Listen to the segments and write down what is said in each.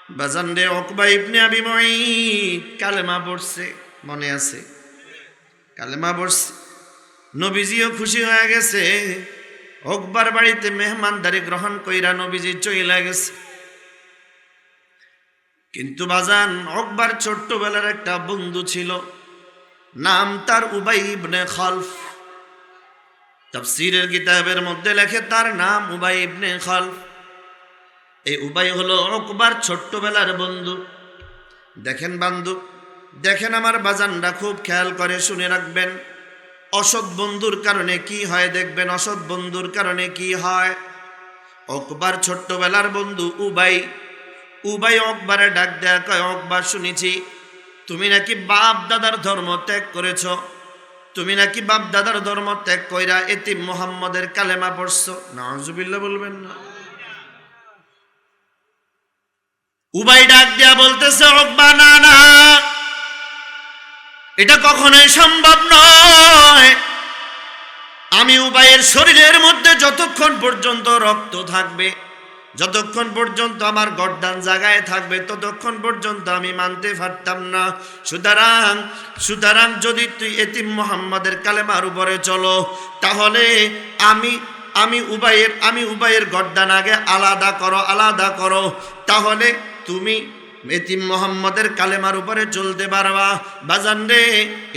বাজান রে, উকবা ইবনে আবি মুঈত কালেমা পড়ছে, মনে আছে? কালেমা পড়ছে, নবীজিও খুশি হয়ে গেছে। উকবার বাড়িতে মেহমানদারি গ্রহণ কইরা নবীজি চইলা গেছে। কিন্তু বাজান, উকবার ছোট্টবেলার একটা বন্ধু ছিল, নাম তার উবাই ইবনে খালফ। তাফসীরের কিতাবের মধ্যে লেখে তার নাম উবাই ইবনে খালফ। এই উবাই হলো উকবার ছোট্টবেলার বন্ধু। দেখেন বন্ধু, দেখেন আমার বাজানরা খুব খেয়াল করে শুনে রাখবেন। অসৎ বন্ধুর কারণে কি হয় দেখবেন, অসৎ বন্ধুর কারণে কি হয়। উকবার ছোট্টবেলার বন্ধু উবাই উকবারে ডাক দেয়া কয়, উকবা শুনেছি তুমি নাকি বাপ দাদার ধর্ম ত্যাগ করেছ, তুমি নাকি বাপ দাদার ধর্ম ত্যাগ কইরা এতিম মুহাম্মদের কালেমা পড়ছো। নাউজুবিল্লাহ বলবেন না। উবাই ডাক দেয়া বলতেছে, উকবা না না, এটা কখনোই সম্ভব নয়। আমি উবাইয়ের শরীরের মধ্যে যতক্ষণ পর্যন্ত রক্ত থাকবে, যতক্ষণ পর্যন্ত আমার গর্দান জায়গায় থাকবে, ততক্ষণ পর্যন্ত আমি মানতে পারতাম না। সুতরাং যদি তুই এতিম মুহাম্মাদের কালেমার উপরে চলো, তাহলে আমি উবাইয়ের গর্দান আগে আলাদা করো, তাহলে তুমি এতিম মুহাম্মাদের কালেমার উপরে চলতে পারবা। বাজান রে,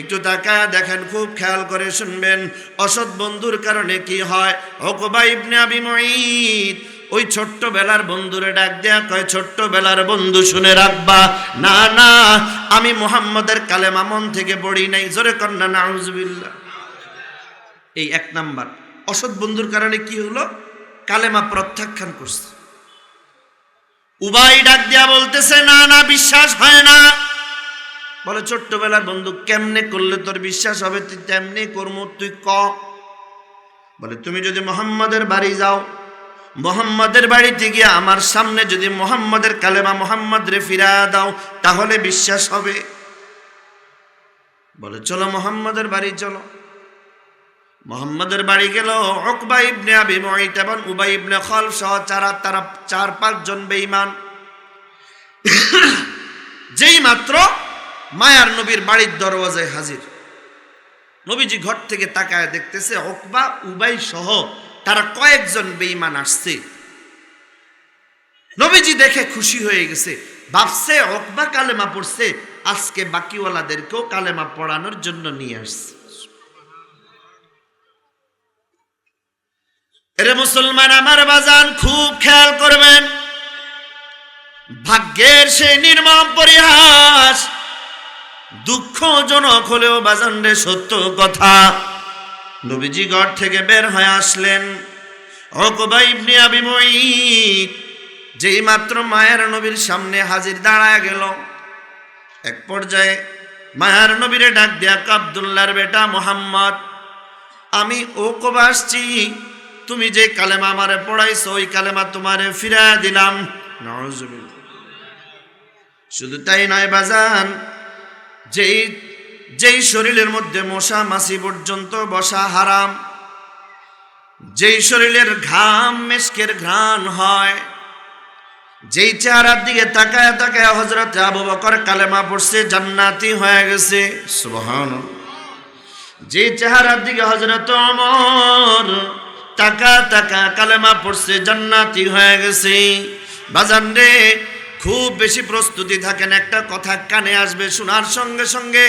একটু তাকায়া দেখেন, খুব খেয়াল করে শুনবেন। অসৎ বন্ধুর কারণে কি হয়। উকবা ইবনে আবি মুঈত ওই ছোট্টবেলার বন্ধুরে ডাক দেয়া কয়, ছোট্টবেলার বন্ধু শুনে রাখবা, না না, আমি মুহাম্মাদের কালেমা মন থেকে পড়ি নাই। জোরে কন্না নাউজুবিল্লাহ। এই এক নাম্বার, অসৎ বন্ধুর কারণে কি হলো, কালেমা প্রত্যাখ্যান করছে। উবাই ডাক দিয়া বলতেছে, না না, বিশ্বাস হয় না। বলে, ছোট্টবেলার বন্ধু, কেমনে করলে তোর বিশ্বাস হবে? তুই তেমনি কর্ম, তুই ক। বলে, তুমি যদি মুহাম্মাদের বাড়ি যাও, মুহাম্মাদের বাড়িতে গিয়ে আমার সামনে যদি মুহাম্মাদের কালেমা মুহাম্মদ রে ফিরা দাও, তাহলে বিশ্বাস হবে। বলে, চলো মুহাম্মাদের বাড়ি চলো। মুহাম্মাদের বাড়ি গেল উকবা ইবনে আবি মুঈত এবং উবাই ইবনে খালফ সহ তারা 4-5 জন বেঈমান। যেই মাত্র মায়ার নবীর বাড়ির দরওয়াজায় হাজির, নবীজি ঘর থেকে তাকায় দেখতেছে উকবা উবাই সহ তারা কয়েকজন বেঈমান আসছে। নবীজি দেখে খুশি হয়ে গেছে, ভাবছে উকবা কালেমা পড়ছে, আজকে বাকিওয়ালাদেরকেও কালেমা পড়ানোর জন্য নিয়ে আসছে। এরে মুসলমান আমার বাজান, খুব খেয়াল করবেন। ভাগ্যের সেই নির্মম পরিহাস, দুঃখজনক হলেও বাজান রে সত্য কথা। নবীজি ঘর থেকে বের হয়ে আসলেন, উকবা ইবনে আবি মুঈত যেই মাত্র মায়ের নবীর সামনে হাজির দাঁড়ায় গেল। এক পর্যায়ে মায়ের নবীরে ডাক দেয়া, আব্দুল্লাহর বেটা মুহাম্মদ, আমি উকবা আসছি, তুমি যে কালেমা আমারে পড়াইছো ওই কালেমা তোমারে ফিরা দিলাম। নাউজুবিল্লাহ। শুধু তাই নয় বাজান, যেই শরীরের মধ্যে মশা মাছি পর্যন্ত বসা হারাম, যেই শরীরের ঘাম মেশকের ঘ্রাণ হয়, যেই চেহারার দিকে তাকায় তাকায় হযরত আবু বকর কালেমা পড়ছে, জান্নাতি হয়ে গেছে। সুবহানাল্লাহ। যেই চেহারার দিকে হযরত ওমর তাকা কালেমা পড়ছে, জান্নাতি হয়ে গেছে। বাজান রে, খুব বেশি প্রস্তুতি থাকেন, একটা কথা কানে আসবে, শোনার সঙ্গে সঙ্গে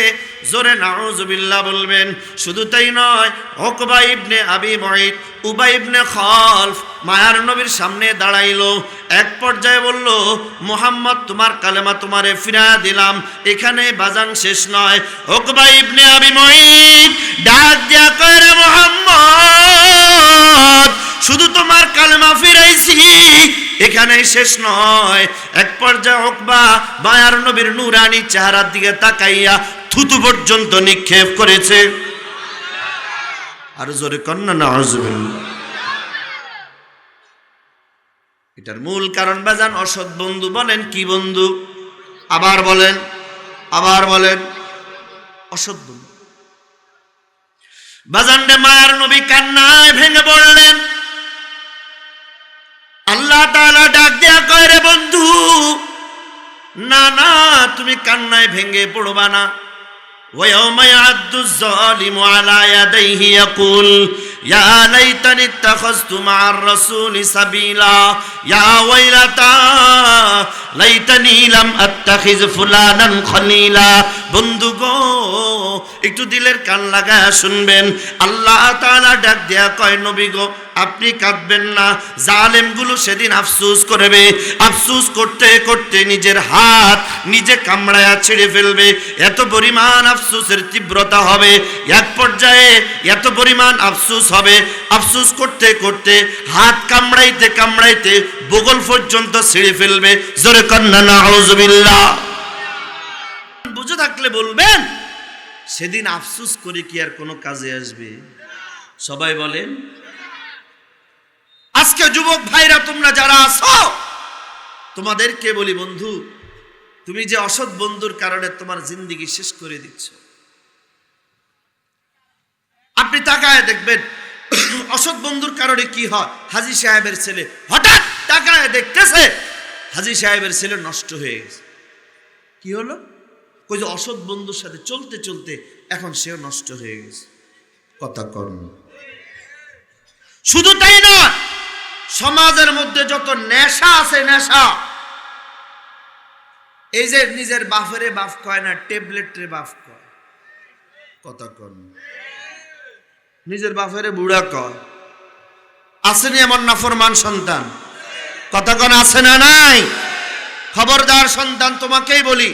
জোরে নাউজুবিল্লাহ বলবেন। শুধু তাই নয়, উকবা ইবনে আবি মুঈত উবাই ইবনে খালফ মায়ার নবীর সামনে দাঁড়াইলো। এক পর্যায়ে বলল, মুহাম্মদ তোমার কালেমা তোমারে ফিরা দিলাম। এখানে বাজান শেষ নয়। উকবা ইবনে আবি মুঈত ডাক দিয়া কয়, রে মুহাম্মদ, শুধু তোমার কালেমা ফিরাইছি, এখানেই শেষ নয়। এক পর্যায়ে উকবা মায়ার নবীর নূরানী চেহারার দিকে তাকাইয়া থুতু পর্যন্ত নিক্ষেপ করেছে। আর জোরে কন্না নাউজুবিল্লাহ। এটার মূল কারণ বাজান অসৎ বন্ধু। বলেন কি বন্ধু? আবার বলেন অসৎ বন্ধু। বাজান রে, মায়ার নবী কান্নায় ভেঙে পড়লেন। আল্লাহ তাআলা ডাক দেয়া কয়, রে বন্ধু, না না, তুমি কান্নায় ভেঙে পড়বা না। ويوم يعض الظالم على يديه يقول يا ليتني اتخذت مع الرسول سبيلا يا ويلتى ليتني لم اتخذ فلانا خليلا। বন্ধু গো, একটু দিলের কান লাগায় শুনবেন। আল্লাহ তাআলা ডাক দেয়া কয়, নবী গো আপনি কাঁদবেন না। জালেমগুলো সেদিন আফসোস করবে, আফসোস করতে করতে নিজের হাত নিজে কামড়ায়া ছেড়ে ফেলবে। এত পরিমাণ আফসোসের তীব্রতা হবে, এক পর্যায়ে এত পরিমাণ আফসোস হবে, আফসোস করতে করতে হাত কামড়াইতে কামড়াইতে বগল পর্যন্ত ছিঁড়ে ফেলবে। জোরে কন্না নাউযুবিল্লাহ। বুঝে থাকলে বলবেন, সেদিন আফসোস করে কি আর কোনো কাজে আসবে? সবাই বলেন। আজকে যুবক ভাইরা তোমরা যারা আছো, তোমাদেরকে বলি বন্ধু, তুমি যে অসৎ বন্ধুর কারণে তোমার জিন্দেগি শেষ করে দিচ্ছ। আপনি তাকায় দেখবেন অসৎ বন্ধুর কারণে কি হয়। হাজী সাহেবের ছেলে হঠাৎ তাকায় দেখতেছে হাজী সাহেবের ছেলে নষ্ট হয়ে গেছে। কি হলো? কই যে অসৎ বন্ধুর সাথে চলতে চলতে এখন সেও নষ্ট হয়ে গেছে। কথা কর্ম। শুধু তাই না, সমাজের মধ্যে যত নেশা আছে, নেশা, এই যে নিজের বাপেরে বাপ কয় না, ট্যাবলেটরে বাপ কয়। কথা কর্ম। নিজের বাপেরে বুড়া কয়। আসেনি এমন নাফরমান সন্তান? কথা কন আছে না নাই? খবরদার সন্তান, তোমাকেই বলি,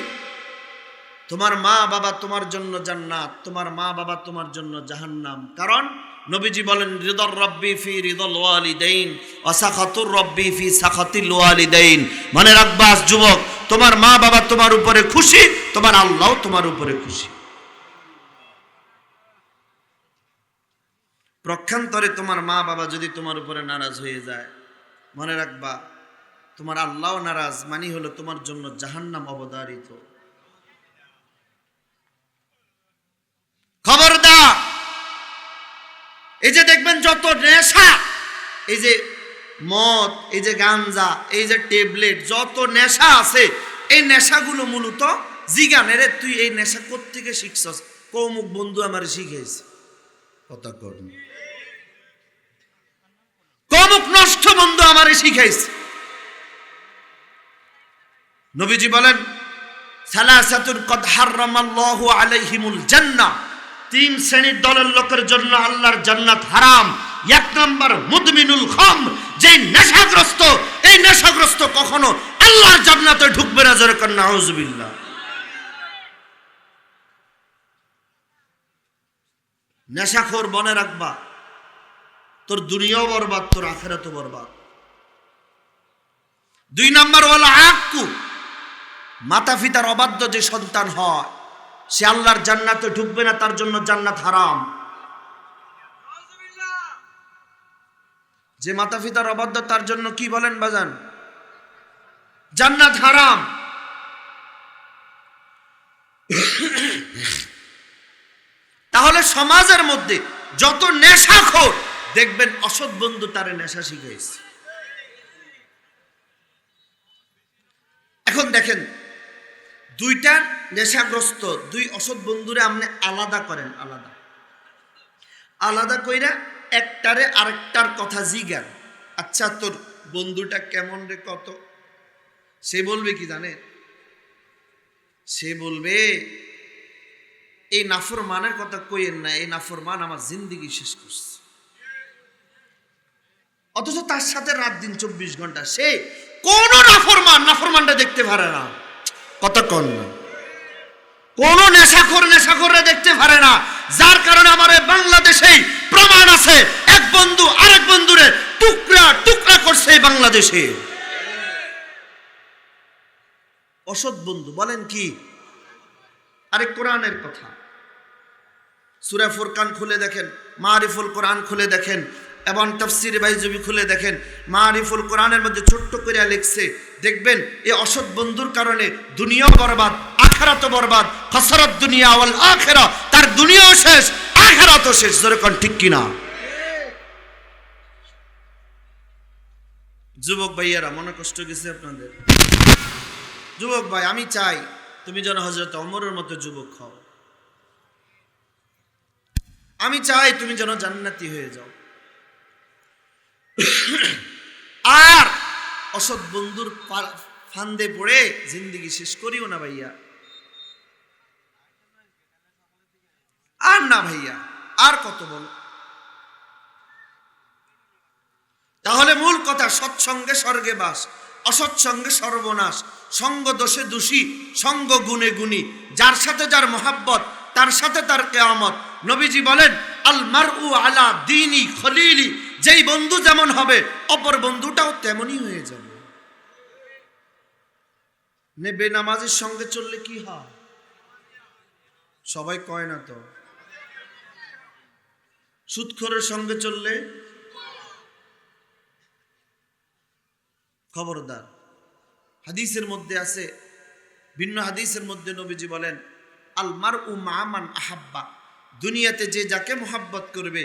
তোমার মা বাবা তোমার জন্য জান্নাত, তোমার মা বাবা তোমার জন্য জাহান্নাম। কারণ নবীজি বলেন, রিদার রব্বি ফি রিদাল ওয়ালিদাইন ওয়া সাখাতুর রব্বি ফি সাখাতিল ওয়ালিদাইন। মানে রাখবাস যুবক, তোমার মা বাবা তোমার উপরে খুশি, তোমার আল্লাহ তোমার উপরে খুশি। প্রক্ষান্তরে তোমার মা বাবা যদি তোমার উপরে নারাজ হয়ে যায়, মনে রাখবা তোমার আল্লাহ নারাজ, মানে হলো তোমার জন্য জাহান্নাম অবধারিত। খবরদার। এই যে দেখবেন যত নেশা, এই যে মদ, এই যে গাঞ্জা, এই যে ট্যাবলেট, যত নেশা আছে, এই নেশাগুলো মূলত জিগানের তুই এই নেশা কোত্থেকে শিখছস? কৌমুক বন্ধু আমার শিখাইছে। কথা কর। কৌমুক নষ্ট বন্ধু আমারে শিখাইছে। নবীজি বলেন, সালাসাতুন কদ হারামাল্লাহু আলাইহিমুল জান্নাহ। তিন শ্রেণীর দলের লোকের জন্য আল্লাহর জান্নাত হারাম। এক নম্বর মুদমিনুল খামর, যে নেশাগ্রস্ত, এই নেশাগ্রস্ত কখনো আল্লাহর জান্নাতে ঢুকবে না। জোরে কর নাউযুবিল্লাহ। নেশাখোর মনে রাখবা, তোর দুনিয়াও বরবাদ, তোর আখিরাতও বরবাদ। দুই নম্বর ওয়াল আক্কু, মাতা পিতার অবাধ্য যে সন্তান হয়, সে আল্লাহর জান্নাতে ঢুকবে না, তার জন্য জান্নাত হারাম। যে মাতা পিতার অবাধ্য, তার জন্য কি বলেন বাজান? জান্নাত হারাম। তাহলে সমাজের মধ্যে যত নেশাখোর দেখবেন, অসৎ বন্ধু তারে নেশা শিখাইছে। এখন দেখেন, দুইটা নেশাগ্রস্ত, দুই অসৎ বন্ধুরে আপনি আলাদা করেন, আলাদা আলাদা কইরা একটারে আরেকটার কথা জিজ্ঞান, আচ্ছা তোর বন্ধুটা কেমন রে, কত? সে বলবে কি জানে? সে বলবে, এই নাফরমানের কথা কইেন না, এই নাফরমান আমার জিন্দেগি শেষ করছে। অথচ তার সাথে রাত দিন 24 ঘন্টা সে কোন নাফরমানটা দেখতে পারে না। কতক্ষণ না কোন নেশাখোররা দেখতে পারে না। যার কারণে আমার বাংলাদেশেই প্রমাণ আছে, এক বন্ধু আরেক বন্ধুরে টুকরা টুকরা করছে বাংলাদেশে। অসৎ বন্ধু বলেন কি? আরে কোরআনের কথা, সূরা ফুরকান খুলে দেখেন, মারিফুল কোরআন খুলে দেখেন, এবং তাফসীর বাইজুবি খুলে দেখেন। মারিফুল কোরআনের মধ্যে ছোট্ট করে লিখছে, দেখবেন এই অসৎ বন্ধুর কারণে দুনিয়াও বরবাদ, আখিরাতও বরবাদ। খসরত দুনিয়া ওয়াল আখিরা, তার দুনিয়াও শেষ, আখিরাতও শেষ। জোরে কোন ঠিক কিনা? যুবক ভাইয়ারা, মনে কষ্ট গেছে আপনাদের? যুবক ভাই, আমি চাই তুমি যেন হযরত ওমরের মতো যুবক হও। আমি চাই তুমি যেন জান্নাতি হয়ে যাও। আর অসৎ বন্ধুর ফান্দে পড়ে জিন্দেগি শেষ করিও না ভাইয়া। আর না ভাইয়া, আর কত বলো। তাহলে মূল কথা, সৎসঙ্গে স্বর্গে বাস, অসৎসঙ্গে সর্বনাশ। সঙ্গ দোষে দোষী, সঙ্গ গুণে গুণী। যার সাথে যার মোহাব্বত, তার সাথে তার কিয়ামত। নবীজি বলেন, আল মারউ আলা দীনি খলিলি। যেই বন্ধু যেমন হবে, অপর বন্ধুটাও তেমনই হয়ে যাবে। বেনামাজির সঙ্গে চললে কি হয়? সবাই কয় না তো। সুদখোরের সঙ্গে চললে খবরদার। হাদিসের মধ্যে আছে, ভিন্ন হাদিসের মধ্যে নবীজি বলেন, আল মারউ মা মান আহাব্বা। দুনিয়াতে যে যাকে মোহাব্বত করবে,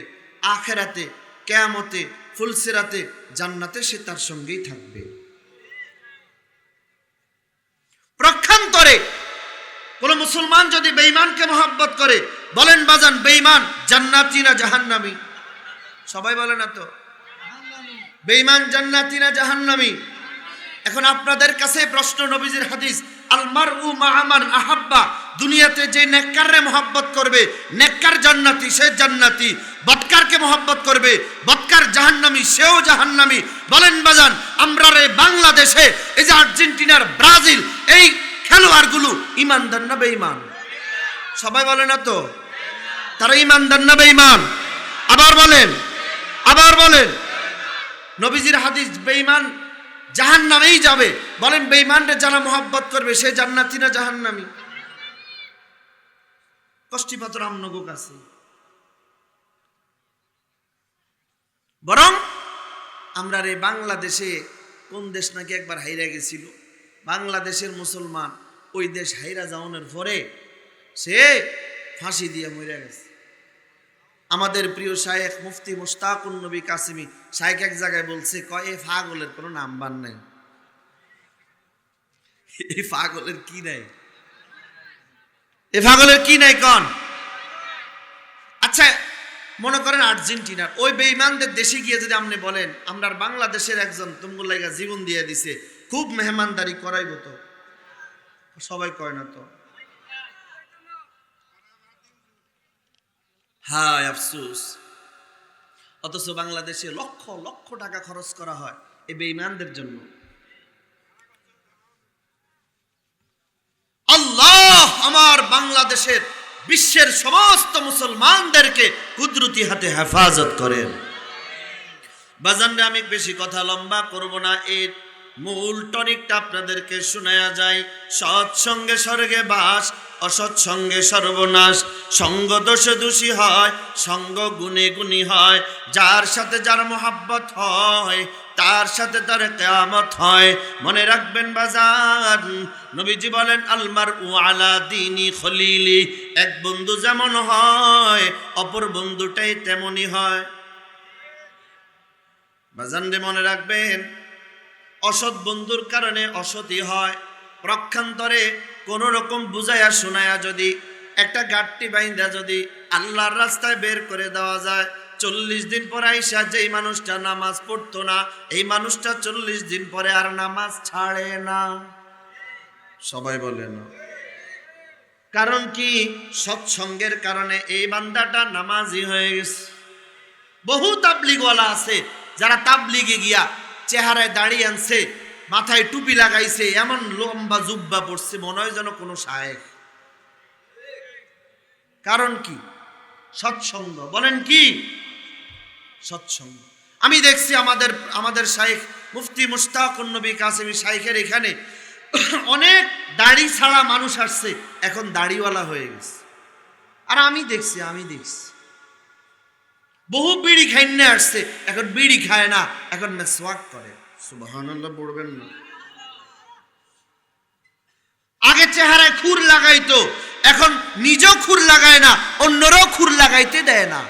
আখেরাতে, কিয়ামতে, ফুলসিরাতে, জান্নাতে সে তার সঙ্গেই থাকবে। প্রক্ষান্তরে কোন মুসলমান যদি বেঈমানকে মোহাব্বত করে, বলেন বাজান, বেঈমান জান্নাতি না জাহান্নামী? সবাই বলে না তো। বেঈমান জান্নাতি না জাহান্নামী? এখন আপনাদের কাছে প্রশ্ন, নবীজির হাদিস, আল মারউ মা মান আহাব্বা। দুনিয়াতে যে নেককাররে মোহাব্বত করবে, নেককার জান্নাতি, সে জান্নাতি। বদকারকে মোহাব্বত করবে, বদকার জাহান্নামী, সেও জাহান্নামী। বলেন বাজান, আমরা রে বাংলাদেশে এই যে আর্জেন্টিনার, ব্রাজিল, এই খেলোয়াড়গুলো ইমানদার না বেঈমান? সবাই বলে না তো। তারা ইমানদার না বেঈমান? আবার বলেন, আবার বলেন। নবীজির হাদিস, বেঈমান জাহান্নামেই যাবে। বলেন, বেঈমানরে যারা মোহাব্বত করবে, সে জান্নাতি না জাহান্নামী? কষ্টিপাতর আমনগো কাছে। বরং আমরা রে বাংলাদেশে, কোন দেশ নাকি একবার হাইরা গেছিল, বাংলাদেশের মুসলমান ওই দেশ হাইরা যাওয়ানোর পরে সে ফাঁসি দিয়ে মরে গেছে। আমাদের প্রিয় শায়েখ মুফতি মুশতাকুন নবী কাসিমি শায়েখ এক জায়গায় বলছে, কয় এ পাগলের কোনো নাম্বার নাই। এই পাগলের কি নাই? এ পাগলের কি নাই কন? আচ্ছা, মনে করেন আর্জেন্টিনার ওই বেঈমানদের দেশে গিয়ে যদি আপনি বলেন, আমরা বাংলাদেশের একজন তুমগুর লাগা জীবন দিয়ে দিছে, খুব মেহমানদারি করাইব, তো সবাই কয় না তো। হায় আফসোস। অথচ বাংলাদেশে লক্ষ লক্ষ টাকা খরচ করা হয় এই বেঈমানদের জন্য। আল্লাহ আমার বাংলাদেশের, বিশ্বের সমস্ত মুসলমানদেরকে কুদরতি হাতে হেফাজত করেন। বাজানরে আমি বেশি কথা লম্বা করব না, এর মূল টনিকটা আপনাদেরকে শোনায়া যায়। সৎসঙ্গে স্বর্গে বাস, অসৎসঙ্গে সর্বনাশ। সঙ্গ দোষে দোষী হয়, সঙ্গ গুণে গুণী হয়। যার সাথে যার মোহাব্বত হয়, তার সাথে তার কিয়ামত হয়। মনে রাখবেন বাজান, নবীজি বলেন, আল মারউ আলা দীনি খলিলি। এক বন্ধু যেমন হয়, অপর বন্ধুটাই তেমনই হয়। বাজান রে মনে রাখবেন, অসৎ বন্ধুর কারণে অসৎই হয়। প্রক্ষান্তরে কোন রকম বুঝাইয়া শোনায়া যদি একটা গাট্টি বাইন্দা যদি আল্লাহর রাস্তায় বের করে দেওয়া যায়, 40 দিন পরে আইসা যেই মানুষটা নামাজ পড়তো না, এই মানুষটা 40 দিন পরে আর নামাজ ছাড়ে না। সবাই বলে না। কারণ কি? সৎসঙ্গের কারণে এই বান্দাটা নামাজি হয়ে গেছে। বহু তাবলিগওয়ালা আছে যারা তাবলিগে গিয়া চেহারায় দাড়ি আনছে, মাথায় টুপি লাগাইছে, এমন লম্বা জুব্বা পড়ছে, মনে হয় যেন কোনো শায়েখ। কারণ কি? সৎসঙ্গ। বলেন কি? সৎসঙ্গ। আমি দেখছি আমাদের শায়েখ মুফতি মুশতাকুন নবী কাসিমি শায়েখের এখানে অনেক দাড়ি ছাড়া মানুষ আসছে, এখন দাড়িওয়ালা হয়ে গেছে। আর আমি দেখছি বহু বিড়ি খাইনে আসছে, এখন বিড়ি খায় না, এখন মেসওয়াক করে। সুবহানাল্লাহ পড়বেন না। আগে চেহারায় খুর লাগাইতো, এখন নিজেও খুর লাগায় না, অন্যরাও খুর লাগাইতে দেয় না।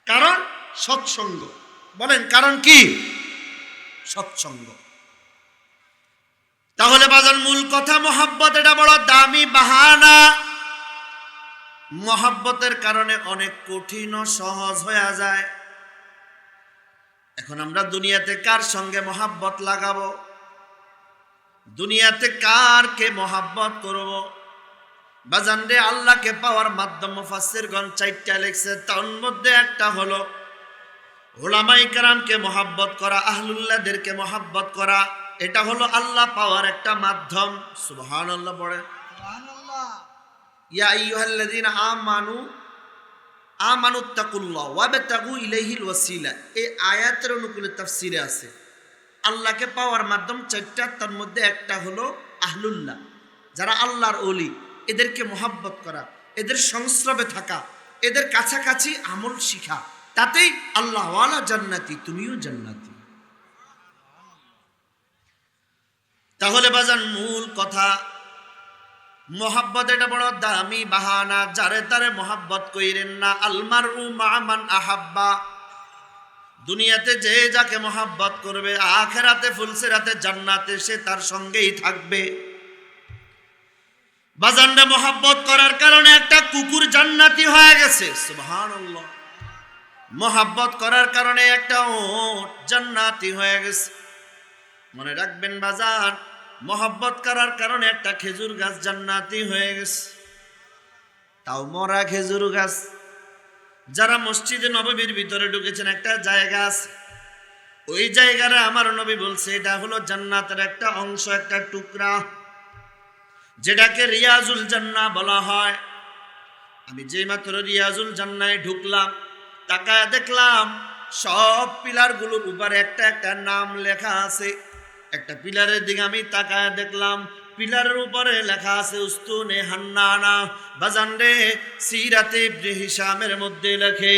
কারণ সৎসঙ্গ। বলেন কারণ কি? সৎসঙ্গ। তাহলে বাজার মূল কথা, মহব্বত এটা বড় দামি বাহানা। মহব্বতের কারণে অনেক কঠিন ও সহজ হয়ে যায়। এখন আমরা দুনিয়াতে কার সঙ্গে মহব্বত লাগাবো, দুনিয়াতে কারকে মহব্বত করব? বাজান রে, আল্লাহকে পাওয়ার মাধ্যম মুফাসসিরগণ 4টা লিখছে। তার মধ্যে একটা হলো উলামায়ে কেরামকে মহব্বত করা, আহলুল্লাহদেরকে মহব্বত করা। এটা হলো আল্লাহ পাওয়ার একটা মাধ্যম। সুবহানাল্লাহ পড়েন। সুবহানাল্লাহ। ইয়া আইয়ুহাল্লাযীনা আমানুত্তাকুল্লাহ ওয়াবতাগু ইলাইহিল ওয়াসিলা, এই আয়াতের অনুকূলে তাফসিরে আছে আল্লাহকে পাওয়ার মাধ্যম 4টা। তার মধ্যে একটা হলো আহলুল্লাহ, যারা আল্লাহর ওলি, এদেরকে মহব্বত করা, এদের সংস্রবে থাকা, এদের কাছাকাছি আমল শিখা, তাতেই আল্লাহ ওয়ালা জান্নাতি, তুমিও জান্নাতি। তাহলে বাজান মূল কথা, মহব্বত এটা বড় দামি বাহানা। যারে তারে মহব্বত কইরেন না। আলমারউ মা মান আহাব্বা, দুনিয়াতে যে যাকে মহব্বত করবে, আখিরাতে ফুলসিরাতে জান্নাতে সে তার সঙ্গেই থাকবে। বাজানরে মহব্বত করার কারণে একটা কুকুর জান্নাতি হয়ে গেছে। সুবহানাল্লাহ। মহব্বত করার কারণে একটা ওট জান্নাতি হয়ে গেছে। মনে রাখবেন বাজান, মহব্বত করার কারণে একটা খেজুর গাছ জান্নাতি হয়ে গেছে, তাও মরা খেজুর গাছ। যারা মসজিদে নববীর ভিতরে ঢুকেছেন, একটা জায়গা আছে, ওই জায়গাটা আমার নবী বলছে এটা হলো জান্নাতের একটা অংশ, একটা টুকরা, যেটাকে রিয়াজুল জান্নাহ বলা হয়। আমি যেই মাত্র রিয়াজুল জান্নাহে ঢুকলাম, তাকায় দেখলাম সব পিলারগুলোর উপরে একটা একটা নাম লেখা আছে। একটা পিলারের দিকে আমি তাকায় দেখলাম, পিলারের উপরে লেখা আছে উস্তুনে হান্নানা। বাজান রে, সিরাতে ইবনে হিশামের মধ্যে লেখে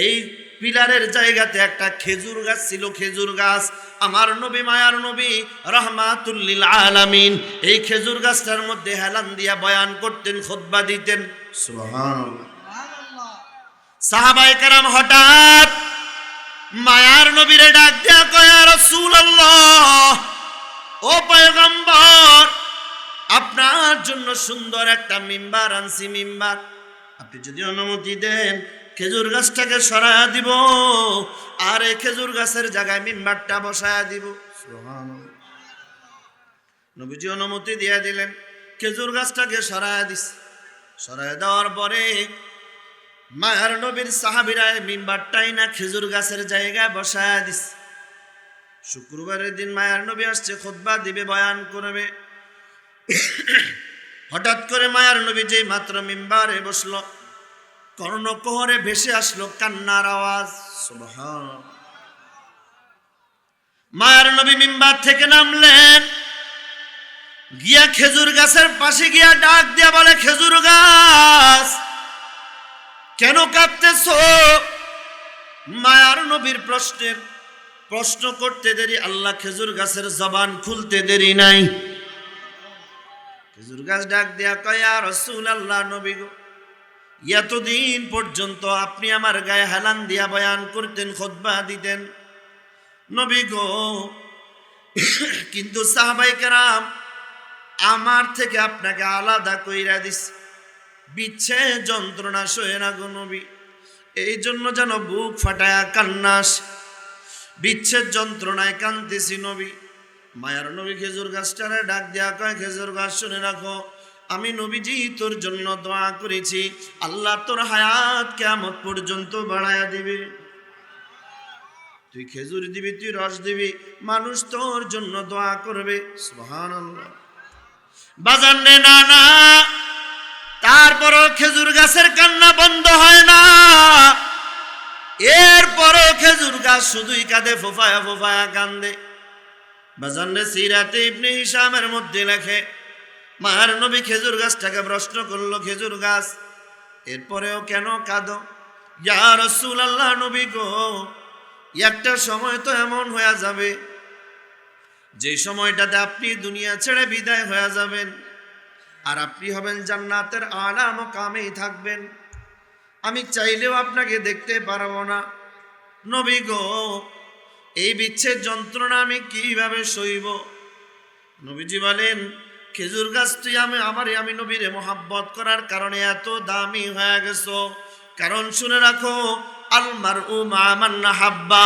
এই পিলারের জায়গাতে একটা খেজুর গাছ ছিল। খেজুর গাছ আমার নবী, মায়ার নবী রাহমাতুল লিল আলামিন, এই খেজুর গাছটার মধ্যে হেলান দিয়া বয়ান করতেন, খুতবা দিতেন। সুবহানাল্লাহ। সাহাবায়ে কেরাম হঠাৎ মায়ার নবীরে ডাক দিয়া কয়, ইয়া রাসূলুল্লাহ, ও পয়গম্বর, আপনার জন্য সুন্দর একটা মিম্বার আনছি। মিম্বার আপনি যদি অনুমতি দেন, খেজুর গাছটাকে সরায়া দিব, আর এই খেজুর গাছের জায়গায় মিম্বারটা বসায়া দিব। সুবহানাল্লাহ। নবীজি অনুমতি দিয়ে দিলেন, খেজুর গাছটাকে সরায়া দিস। সরায়া দেওয়ার পরে মায়ার নবীর সাহাবীরা মিম্বারটাই না খেজুর গাছের জায়গায় বসায়া দিস। শুক্রবারের দিন মায়ার নবী আসছে, খুতবা দিবে, বয়ান করবে। হঠাৎ করে মায়ার নবী যেই মাত্র মিম্বারে বসলো, কর্ণকুহরে ভেসে আসলো কান্নার আওয়াজ। সুবহানাল্লাহ। মায়ার নবী মিম্বার থেকে নামলেন, গিয়া খেজুর গাছের পাশে গিয়া ডাক দিয়া বলে, খেজুর গাছ কেন কাঁদতেছো? মায়ার নবীর প্রশ্ন করতে দেরি, আল্লাহ খেজুর গাছের জবান খুলতে দেরি নাই। খেজুর গাছ ডাক দিয়া কয়, ইয়া রাসূলুল্লাহ, নবী গো, এতদিন পর্যন্ত আপনি আমার গায়ে হেলান দিয়া বয়ান করতেন, খুতবা দিতেন নবী গো, কিন্তু সাহাবায়ে কেরাম আমার থেকে আপনাকে আলাদা কইরা দিস, বিচ্ছেদ যন্ত্রণা সয়ে না গো নবী, এই জন্য যেন বুক ফাটায়া কান্নাস, বিচ্ছেদ যন্ত্রণায় কান্দেছি নবী। মায়ার নবী খেজুর গাছটারে ডাক দিয়া কয়, খেজুর গাছ শুনে রাখো, আমি নবীজি তোর জন্য দোয়া করেছি, আল্লাহ তোর হায়াত কিয়ামত পর্যন্ত বাড়ায়া দিবে। তুই খেজুর দিবি, তুই রস দিবি, মানুষ তোর জন্য দোয়া করবে। সুবহানাল্লাহ। বাজান রে, না না, তারপরও খেজুর গাছের কান্না বন্ধ হয় না। এরপরও খেজুর গাছ শুধুই কাঁদে, ফোফায়া ফোফায়া কান্দে। বাজান রে, সিরাতে ইবনে হিশামের মধ্যে লেখে, মায়ার নবী খেজুর গাছটাকে প্রশ্ন করলো, খেজুর গাছ এরপরেও কেন কাঁদো? ইয়া রাসূলুল্লাহ, নবী গো, একটা সময় তো এমন হয়ে যাবে যে সময়টাতে আপনি দুনিয়া ছেড়ে বিদায় হয়ে যাবেন, আর আপনি হবেন জান্নাতের আলা মাকামেই থাকবেন, আমি চাইলেও আপনাকে দেখতে পারবো না। নবী গো, এই বিচ্ছেদ যন্ত্রণা আমি কিভাবে সইব? নবীজি বলেন, খেজুর গাছ তুই আমি নবীরে মোহাব্বত করার কারণে এত দামি হয়ে গেছো। কারণ শুনে রাখো, আল মারউ মা মান আহাব্বা,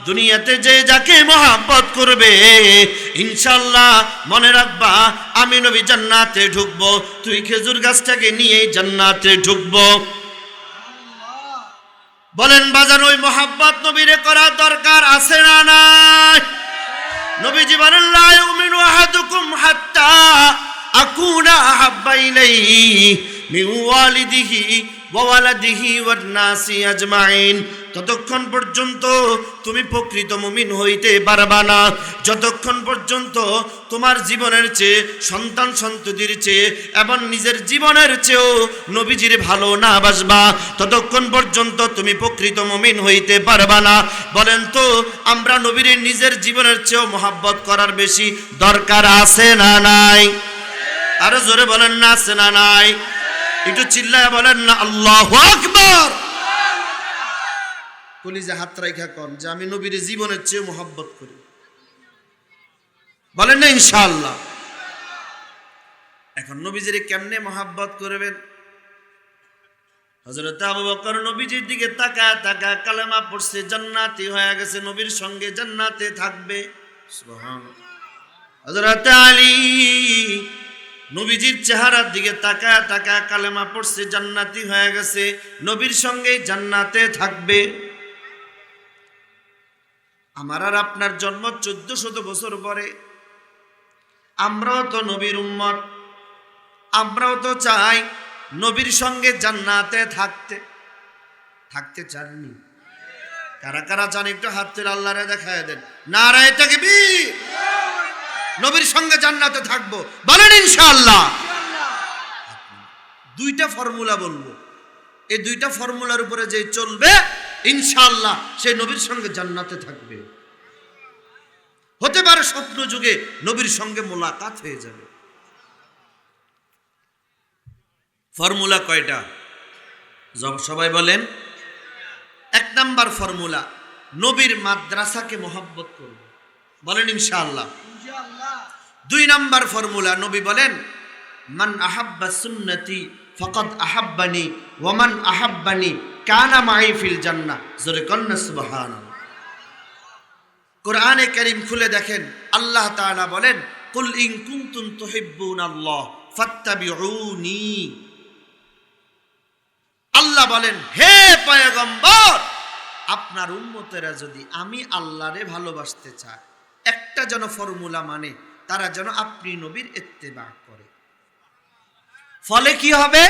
দুনিয়াতে যে যাকে মোহাব্বত করবে ইনশাআল্লাহ মনে রাখবা আমি নবী জান্নাতে ঢুকবো, তুই খেজুর গাছটাকে নিয়েই জান্নাতে ঢুকবো। বলেন বাজান, ওই মোহাব্বত নবীরে করা দরকার আছে না নাই? নবীজি বলেন, লা ইউমিনু আহাদুকুম হাত্তা আকুনা আহাব্বা ইলাইহি মিন ওয়ালিদিহি ওয়া ওয়ালাদিহি ওয়ান নাসি আজমাইন। ততক্ষণ পর্যন্ত তুমি প্রকৃত মুমিন হইতে পারবা না যতক্ষণ পর্যন্ত তোমার জীবনের চেয়ে, সন্তান সন্ততির চেয়ে এবং নিজের জীবনের চেয়েও নবীজির ভালো না বাসবা, ততক্ষণ পর্যন্ত তুমি প্রকৃত মুমিন হইতে পারবা না। বলেন তো, আমরা নবীর নিজের জীবনের চেয়েও মোহাব্বত করার বেশি দরকার আছে না নাই? আরো জোরে বলেন না, আছে না নাই? একটু চিল্লায় বলেন না আল্লাহু আকবার। কলিজা হাত রাইখা কন যে আমি নবীর জীবনের চেয়ে মোহাব্বত করি। বলেন না ইনশাআল্লাহ। এখন নবীজির কেমনে মোহাব্বত করবেন? হযরত আবু বকর নবীজির দিকে তাকায় তাকায় কালেমা পড়ছে, জান্নাতি হয়ে গেছে, নবীর সঙ্গে জান্নাতে থাকবে। সুবহানাল্লাহ। হযরত আলী নবীজির চেহারার দিকে তাকায় তাকায় কালেমা পড়ছে, জান্নাতি হয়ে গেছে, নবীর সঙ্গে জান্নাতে থাকবে। আমার আর আপনার জন্ম 1400 বছর পরে। আমরাও তো নবীর উম্মত, আমরাও তো চাই নবীর সঙ্গে জান্নাতে থাকতে চাননি? কারা কারা চান একটু হাত তুলে আল্লাহরে দেখায় দেন। নারায়ে তাকবীর। নবীর সঙ্গে জান্নাতে থাকবো, বলেন ইনশাআল্লাহ। দুইটা ফর্মুলা বলবো, এই দুইটা ফর্মুলার উপরে যে চলবে ইনশাআল্লাহ সে নবীর সঙ্গে জান্নাতে থাকবে। হতে পারে স্বপ্ন যুগে নবীর সঙ্গে মোলাকাত হয়ে যাবে। ফর্মুলা কয়টা? সবাই বলেন। 1 নাম্বার ফর্মুলা, নবীর মাদ্রাসাকে মোহাব্বত করব, বলেন ইনশাআল্লাহ। 2 নাম্বার ফর্মুলা, নবী বলেন, মান আহাব্বা সুন্নতি ফাকাদ আহাব্বানি ওয়া মান আহাব্বানি কানা মাই ফিল জান্নাহ। জোরে কন্না সুবহানাল্লাহ। কোরআনে কারীম খুলে দেখেন, আল্লাহ তাআলা বলেন, কুল ইন কুনতুম তুহিব্বুনাল্লাহ ফাত্তাবিউনি। আল্লাহ বলেন, হে পয়গম্বর, আপনার উম্মতেরা যদি আমি আল্লাহরে ভালোবাসতে চায়, একটা যেন ফর্মুলা মানে, তারা যেন আপনি নবীর ইত্তেবা করে। ফলে কি হবে?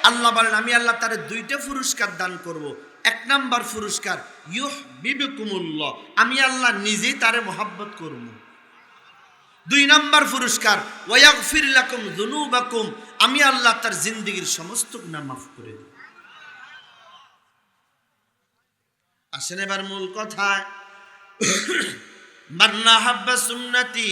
আল্লাহ বলেন, আমি আল্লাহ তারে 2টা পুরস্কার দান করব। 1 নাম্বার পুরস্কার, ইউহিব্বুকুমুল্লাহ, আমি আল্লাহ নিজেই তারে মোহাব্বত করব। 2 নাম্বার পুরস্কার, ওয়া ইয়াগফির লাকুম যুনুবাকুম, আমি আল্লাহ তার জিন্দেগীর সমস্ত গুনাহ মাফ করে দেব। আসেন এবার মূল কথায়। মান আহাব্বা সুন্নতি,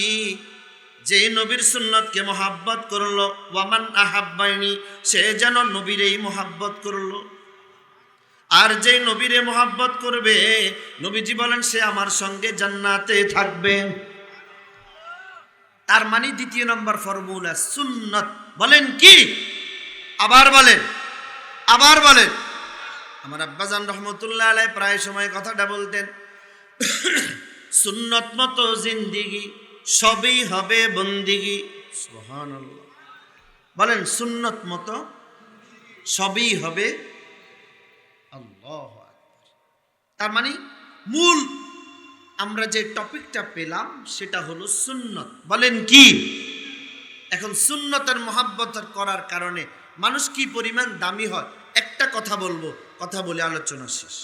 যে নবীর সুন্নতকে মোহাব্বত করলো, ওয়ামান আহাব্বানি, সে যেন নবীরেই মোহাব্বত করলো। আর যে নবীরে মোহাব্বত করবে, নবীজি বলেন, সে আমার সঙ্গে জান্নাতে থাকবে। তার মানে 2 নম্বর ফর্মুলা সুন্নত। বলেন কি? আবার বলেন। আমার আব্বাজান রহমতুল্লাহ আলাইহি প্রায় সময় কথাটা বলতেন, সুন্নত মতো জিন্দেগি সবই হবে বন্দিগি। সুবহানাল্লাহ। বলেন, সুন্নত মতো সবই হবে। আল্লাহু আকবার। তার মানে মূল আমরা যে টপিকটা পেলাম সেটা হলো সুন্নত। বলেন কি? এখন সুন্নতের মোহাব্বত করার কারণে মানুষ কি পরিমাণ দামি হয়, একটা কথা বলবো, কথা বলে আলোচনা শেষ।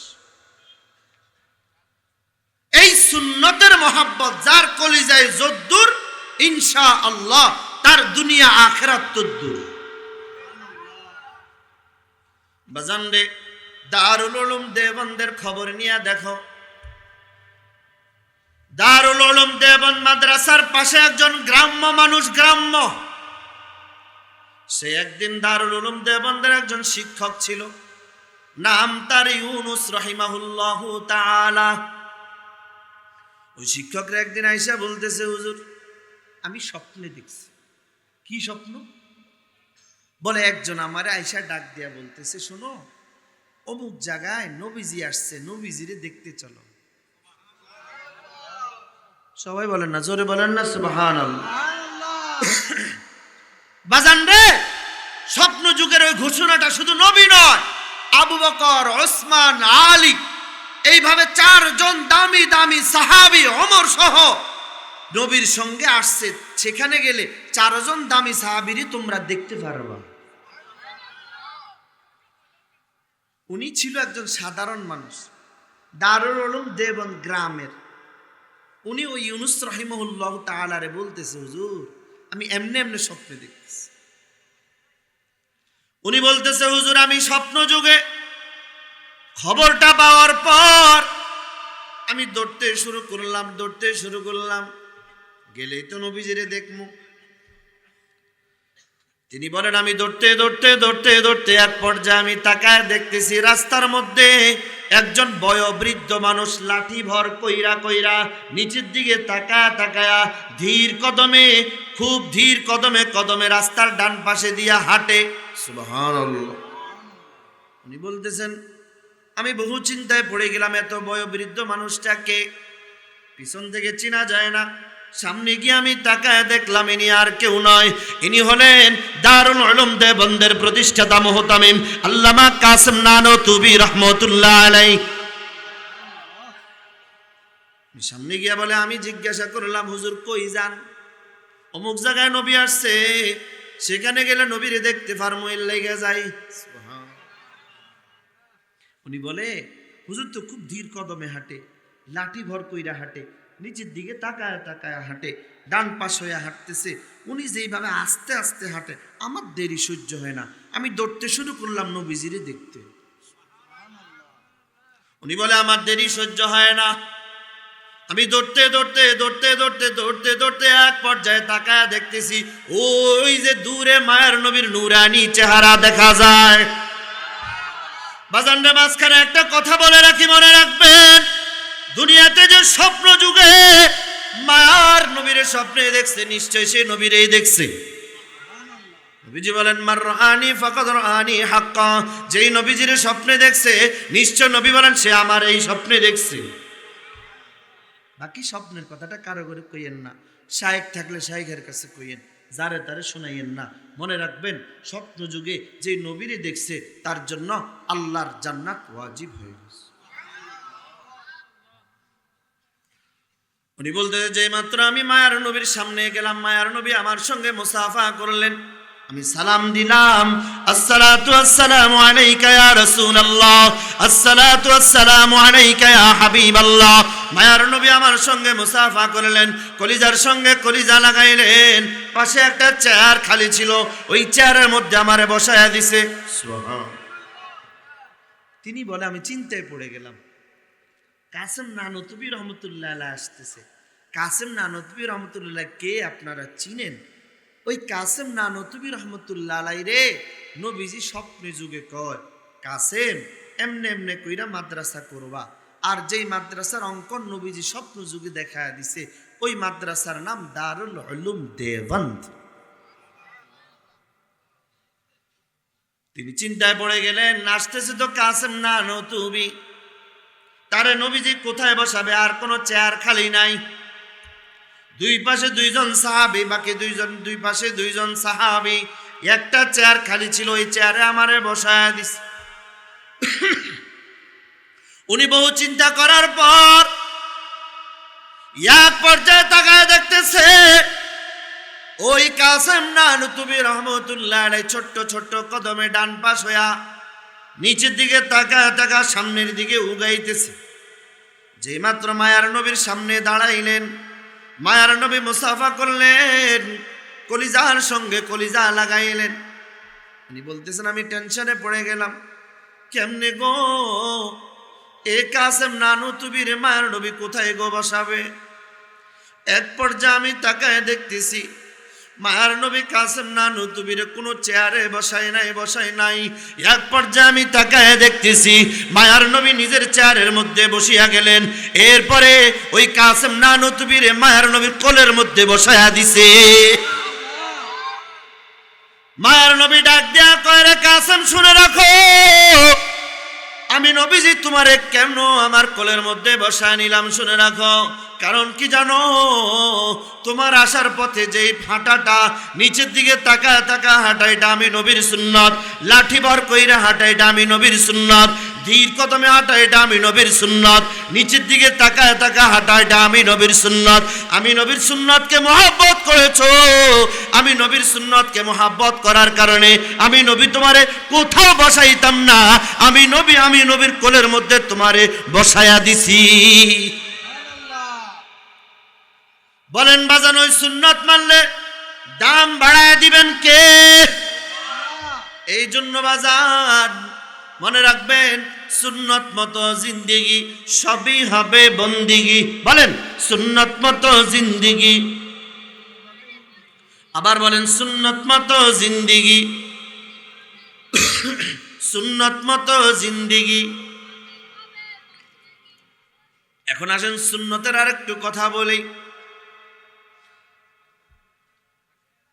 এই সুন্নতের মোহাব্বত যার কলিজায় যদ্দুর, ইনশাআল্লাহ তার দুনিয়া আখিরাত তদ্দুর। বাজান রে, দারুল উলুম দেওবন্দের খবর নিয়ে দেখো। দারুল উলুম দেওবন্দ মাদ্রাসার পাশে একজন গ্রাম্য মানুষ, সে একদিন দারুল উলুম দেওবন্দের একজন শিক্ষক ছিল, নাম তার ইউনুস রাহিমাহুল্লাহু তাআলা। ওই শিক্ষকরা একদিন আইসা বলতেছে, হুজুর আমি স্বপ্নে দেখছি। কি স্বপ্ন? বলে একজন আমারে আয়সা ডাক দিয়া বলতেছে, শোনো অমুক জায়গায় নবীজি আসছে, নবীজিরে দেখতে চলো। সবাই বলেন না, জোরে বলেন না সুবহানাল্লাহ। বাজান রে, স্বপ্ন যুগের ওই ঘোষণাটা শুধু নবী নয়, আবু বকর, ওসমান, আলী, এইভাবে 4 জন দামি দামি সাহাবী, ওমর সহ নবীর সঙ্গে আসছে। সেখানে গেলে 4 জন দামি সাহাবীরই তোমরা দেখতে পারবা। উনি ছিল একজন সাধারণ মানুষ, দারুল উলুম দেওবন্দ গ্রামের। উনি ওই ইউনুস রাহিমাহুল্লাহ তাআলারে বলতেছে, হুজুর আমি এমনি এমনি স্বপ্নে দেখতেছি। উনি বলতেছে, হুজুর আমি স্বপ্ন যুগে খবরটা পাওয়ার পর আমি দৌড়তে শুরু করলাম, গেলেই তো নবীজিরে দেখমু। তিনি বলেন, আমি দৌড়তে এক পর্যায়ে আমি তাকায় দেখতেছি রাস্তার মধ্যে একজন বয়োবৃদ্ধ মানুষ লাঠি ভর কইরা নিচের দিকে তাকায়া খুব ধীর কদমে রাস্তার ডান পাশে দিয়া হাঁটে। সুবহানাল্লাহ। উনি বলতেছেন, আমি বহু চিন্তায় পড়ে গেলাম, এত বয়োবৃদ্ধ মানুষটাকে পিছন থেকে চেনা যায় না। সামনে গিয়ে আমি তাকায় দেখলাম ইনি আর কেউ নয়, ইনি হলেন দারুল উলুম দেওবন্দের প্রতিষ্ঠাতা মুহতামিম আল্লামা কাসেম নানতুবি রাহমাতুল্লাহ আলাইহি। সামনে গিয়া বলে, আমি জিজ্ঞাসা করলাম, হুজুর কই যান? অমুক জায়গায় নবী আসছে, সেখানে গেলে নবীরে দেখতে পারমু, এর লাইগা যাই। উনি বলে, হুজুর তো খুব ধীর কদমে হাঁটে, লাঠি ভর কইরা হাঁটে, নিচের দিকে তাকায় হাঁটে, ডান পাশ হয়ে হাঁটতেছে। উনি যেইভাবে আস্তে আস্তে হাঁটে, আমার দেরি সহ্য হয় না, আমি দৌড়তে শুরু করলাম নবীজিরে দেখতে। উনি বলে, আমার দেরি সহ্য হয় না, আমি দৌড়তে এক পর্যায়ে তাকায় দেখতেছি ওই যে দূরে মায়ের নবীর নূরানি চেহারা দেখা যায়। বাজানরা মাঝখানে একটা কথা বলে রাখি, মনে রাখবেন, দুনিয়াতে যে স্বপ্ন যুগে মায়ার নবীরে স্বপ্নে দেখছে, নিশ্চয় সে নবীরেই দেখছে। নবীজি বলেন, মার রাআনি ফাকাদ রাআনি হাক্কা, যেই নবীজির স্বপ্নে দেখছে নিশ্চয় নবী বলেন সে আমার এই স্বপ্নে দেখছে। বাকি স্বপ্নের কথাটা কারো করে কইয়েন না, শায়েখ থাকলে শায়েখের কাছে কইয়েন, যারে তারে শোনাইয়েন না। মনে রাখবেন, স্বপ্ন যুগে যে নবীরে দেখছে তার জন্য আল্লাহর জান্নাত ওয়াজিব হয়ে গেছে। উনি বলতে, যে মাত্র আমি মায়ার নবীর সামনে গেলাম, মায়ার নবী আমার সঙ্গে মুসাফা করলেন, আমি সালাম দিলাম, আসসালাতু আসসালামু আলাইকা ইয়া রাসূলুল্লাহ, আসসালাতু আসসালামু আলাইকা ইয়া হাবিবাল্লাহ। মায়ার নবী আমার সঙ্গে মুসাফা করলেন, কলিজার সঙ্গে কলিজা লাগাইলেন। পাশে একটা চেয়ার খালি ছিল, ওই চেয়ারের মধ্যে আমারে বসায়া দিছে। সুবহান। তিনি বলে, আমি চিন্তায় পড়ে গেলাম, কাসেম নানতুবি রহমতুল্লাহ আলাইহি আসতেছে। কাসেম নানতুবি রহমতুল্লাহ কে আপনারা চিনেন? ওই কাসেম নানতুবি রহমতুল্লাহ আলাইহি রে নবীজি স্বপ্নে যুগে কয়, কাসেম এমনে এমনে কইরা মাদ্রাসা করবা। আর যেই মাদ্রাসার অঙ্কন নবীজি স্বপ্ন যুগে দেখা দিছে, ওই মাদ্রাসার নাম দারুল উলুম দেওবন্দ। তিনি চিন্তায় পড়ে গেলেন, আসতেছে তো কাসেম নানতুবি, তারে নবীজি কোথায় বসাবে? আর কোনো চেয়ার খালি নাই, দুই পাশে 2 জন সাহাবী, বাকি দুই পাশে 2 জন সাহাবী, একটা চেয়ার খালি ছিল, ওই চেয়ারে আমারে বসায়া দিছে। উনি বহু চিন্তা করার পর এক পর্যায়ে তাকায় দেখতেছে ওই কাসেম নানতুবি রহমতুল্লাহ আলাইহি ছোট্ট ছোট্ট কদমে ডান পাশ হইয়া নিচের দিকে তাকা সামনের দিকে উগাইতেছে। যেই মাত্র মায়ার নবীর সামনে দাঁড়াইলেন, মায়ার নবী মুসাফা করলেন, কলিজার সঙ্গে কলিজা লাগাইলেন। উনি বলতেছেন, আমি টেনশনে পড়ে গেলাম, কেমনে গো এ কাসেম নানতুবির মায়ার নবী কোথায় গো বসাবে? এক পর্যায়ে আমি তাকায় দেখতেছি মায়ার নবী কাসেম নানুতুবির কোনো চেয়ারে বসায় নাই। এক পর্যায়ে আমি তাকায় দেখতেছি মায়ার নবী নিজের চেয়ারের মধ্যে বসিয়া গেলেন। এরপরে ওই কাসেম নানুতুবির মায়ার নবীর কোলের মধ্যে বসায়া দিছে। মায়ার নবী ডাক দেয়া কয়, রে কাসেম শুনে রাখো, আমি নবীজি তোমারে কেন আমার কোলের মধ্যে বসায় নিলাম শুনে রাখো। কারণ কি জানো, তোমার আসার পথে যেই হাঁটাটা নিচের দিকে তাকা তাকা হাঁটা, এটা আমি নবীর সুন্নত। লাঠি ভর কইরা হাঁটা, এটা আমি নবীর সুন্নত। ধীর কদমে হাঁটা, এটা আমি নবীর সুন্নত। নিচের দিকে তাকা তাকা হাঁটা, এটা আমি নবীর সুন্নত। আমি নবীর সুন্নতকে মহব্বত করেছো, আমি নবীর সুন্নতকে মহব্বত করার কারণে আমি নবী তোমারে কোথাও বসাইতাম না, আমি নবীর কোলের মধ্যে তোমারে বসায়া দিছি। বলেন বাজান, ওই সুন্নত মানলে দাম বাড়ায় দিবেন কে? এই জন্য বাজান মনে রাখবেন, সুন্নত মতো জিন্দিগি সবই হবে বন্দিগি। বলেন সুন্নত মতো জিন্দিগি, আবার বলেন সুন্নত মতো জিন্দিগি, সুন্নত মতো জিন্দিগি। এখন আসেন সুন্নতের আরেকটু কথা বলি।